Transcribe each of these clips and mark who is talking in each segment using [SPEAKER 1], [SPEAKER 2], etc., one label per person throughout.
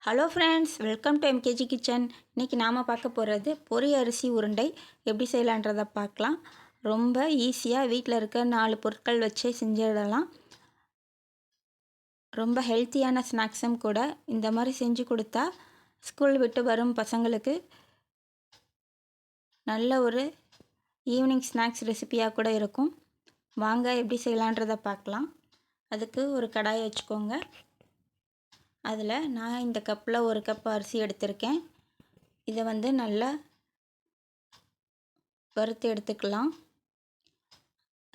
[SPEAKER 1] Hello friends, welcome to MKG kitchen. இன்றைக்கி நாம் பார்க்க போகிறது பொரி அரிசி உருண்டை எப்படி செய்யலான்றதை பார்க்கலாம். ரொம்ப ஈஸியாக வீட்டில் இருக்க 4 பொருட்கள் வச்சே செஞ்சிடலாம். ரொம்ப ஹெல்த்தியான ஸ்நாக்ஸும் கூட. இந்த மாதிரி செஞ்சு கொடுத்தா ஸ்கூல் விட்டு வரும் பசங்களுக்கு நல்ல ஒரு ஈவினிங் ஸ்நாக்ஸ் ரெசிபியாக கூட இருக்கும். வாங்க எப்படி செய்யலான்றதை பார்க்கலாம். அதுக்கு ஒரு கடாயை வச்சுக்கோங்க. அதில் நான் இந்த கப்பில் 1 கப் அரிசி எடுத்திருக்கேன். இதை நல்லா வறுத்து எடுத்துக்கலாம்.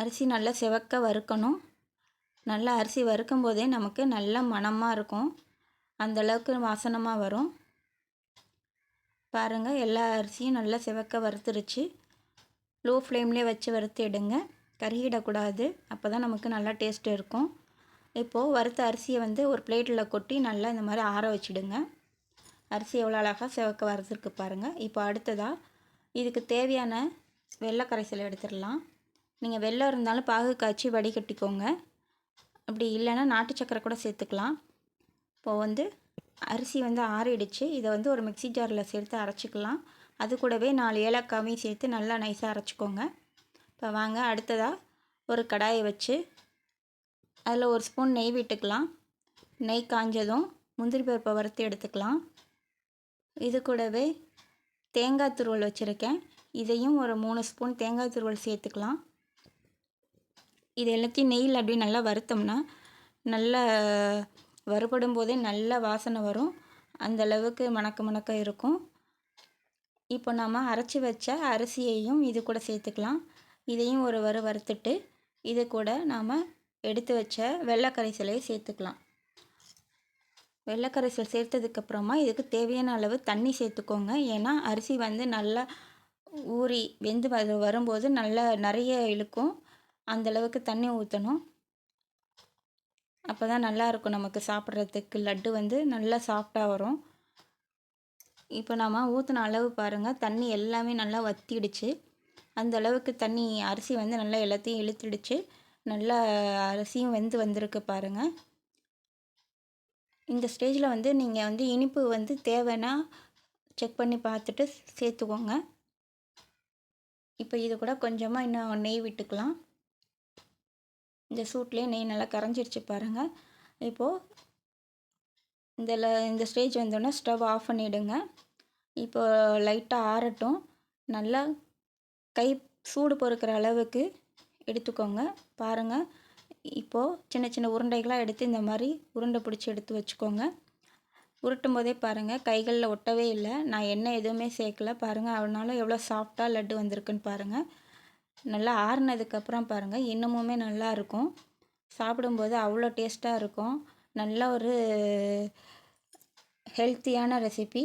[SPEAKER 1] அரிசி நல்லா செவக்க வறுக்கணும். நல்லா அரிசி வறுக்கும் போதே நமக்கு நல்ல மணமாக இருக்கும். அந்தளவுக்கு வாசனமாக வரும். பாருங்கள், எல்லா அரிசியும் நல்லா செவக்க வறுத்துருச்சு. லோ ஃப்ளேம்லேயே வச்சு வறுத்து எடுங்க. கருகிடக்கூடாது. அப்போ தான் நமக்கு நல்லா டேஸ்ட்டு இருக்கும். இப்போது வறுத்த அரிசியை ஒரு பிளேட்டில் கொட்டி நல்லா இந்த மாதிரி ஆற வச்சுடுங்க. அரிசி எவ்வளோ அழகாக செவக்க வறுத்துருக்கு பாருங்கள். இப்போ அடுத்ததாக இதுக்கு தேவையான வெள்ளை கரைசல் எடுத்துடலாம். நீங்கள் வெல்லம் இருந்தாலும் பாகு காய்ச்சி வடிகட்டிக்கோங்க. அப்படி இல்லைன்னா நாட்டு சக்கரை கூட சேர்த்துக்கலாம். இப்போது அரிசி ஆறிடுச்சு. இதை ஒரு மிக்ஸி ஜாரில் சேர்த்து அரைச்சிக்கலாம். அது கூடவே 4 ஏலக்காவையும் சேர்த்து நல்லா நைஸாக அரைச்சிக்கோங்க. இப்போ வாங்க அடுத்ததாக ஒரு கடாயை வச்சு அதில் 1 ஸ்பூன் நெய் விட்டுக்கலாம். நெய் காஞ்சதும் முந்திரி பருப்பை வறுத்து எடுத்துக்கலாம். இது கூடவே தேங்காய் துருவல் வச்சுருக்கேன். இதையும் ஒரு 3 ஸ்பூன் தேங்காய் துருவல் சேர்த்துக்கலாம். இது எல்லாத்தையும் நெய்யில் அப்படியே நல்லா வறுத்தோம்னா நல்லா வறுபடும் போதே நல்ல வாசனை வரும். அந்தளவுக்கு மணக்க இருக்கும். இப்போ நாம் அரைச்சி வச்ச அரிசியையும் இது கூட சேர்த்துக்கலாம். இதையும் ஒரு வறுத்துட்டு இது கூட நாம் எடுத்து வச்ச வெள்ளை கரைசலையை சேர்த்துக்கலாம். வெள்ளை கரைசல் சேர்த்ததுக்கப்புறமா இதுக்கு தேவையான அளவு தண்ணி சேர்த்துக்கோங்க. ஏன்னா அரிசி நல்லா ஊறி வெந்து வரும்போது நல்லா நிறைய இழுக்கும். அந்தளவுக்கு தண்ணி ஊற்றணும். அப்போ தான் நல்லாயிருக்கும் நமக்கு சாப்பிட்றதுக்கு. லட்டு நல்லா சாஃப்டாக வரும். இப்போ நாம் ஊற்றின அளவு பாருங்கள், தண்ணி எல்லாமே நல்லா வற்றிடுச்சு. அந்த அளவுக்கு தண்ணி அரிசி நல்லா எல்லாத்தையும் இழுத்துடுச்சு. நல்லா அரிசியும் வந்திருக்கு பாருங்கள். இந்த ஸ்டேஜில் நீங்கள் இனிப்பு தேவைன்னா செக் பண்ணி பார்த்துட்டு சேர்த்துக்கோங்க. இப்போ இது கூட கொஞ்சமாக இன்னும் நெய் விட்டுக்கலாம். இந்த சூட்லேயே நெய் நல்லா கரைஞ்சிருச்சு பாருங்கள். இப்போது இந்த ஸ்டேஜ் வந்தோடனே ஸ்டவ் ஆஃப் பண்ணிவிடுங்க. இப்போ லைட்டாக ஆறட்டும். நல்லா கை சூடு பொறுக்கிற அளவுக்கு எடுத்துக்கோங்க. பாருங்கள், இப்போது சின்ன சின்ன உருண்டைகளாக எடுத்து இந்த மாதிரி உருண்டை பிடிச்சி எடுத்து வச்சுக்கோங்க. உருட்டும் போதே பாருங்கள், கைகளில் ஒட்டவே இல்லை. நான் எண்ணெய் எதுவுமே சேர்க்கல. பாருங்கள், அதனால எவ்வளோ சாஃப்டாக லட்டு வந்திருக்குன்னு பாருங்கள். நல்லா ஆறுனதுக்கப்புறம் பாருங்கள், இன்னமுமே நல்லா இருக்கும். சாப்பிடும்போது அவ்வளோ டேஸ்ட்டாக இருக்கும். நல்ல ஒரு ஹெல்த்தியான ரெசிபி.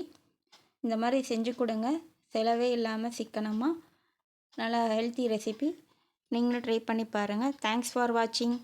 [SPEAKER 1] இந்த மாதிரி செஞ்சு கொடுங்க. செலவே இல்லாமல் சிக்கனமாக நல்லா ஹெல்த்தி ரெசிபி. நீங்களும் ட்ரை பண்ணி பாருங்கள். தேங்க்ஸ் ஃபார் வாட்சிங்.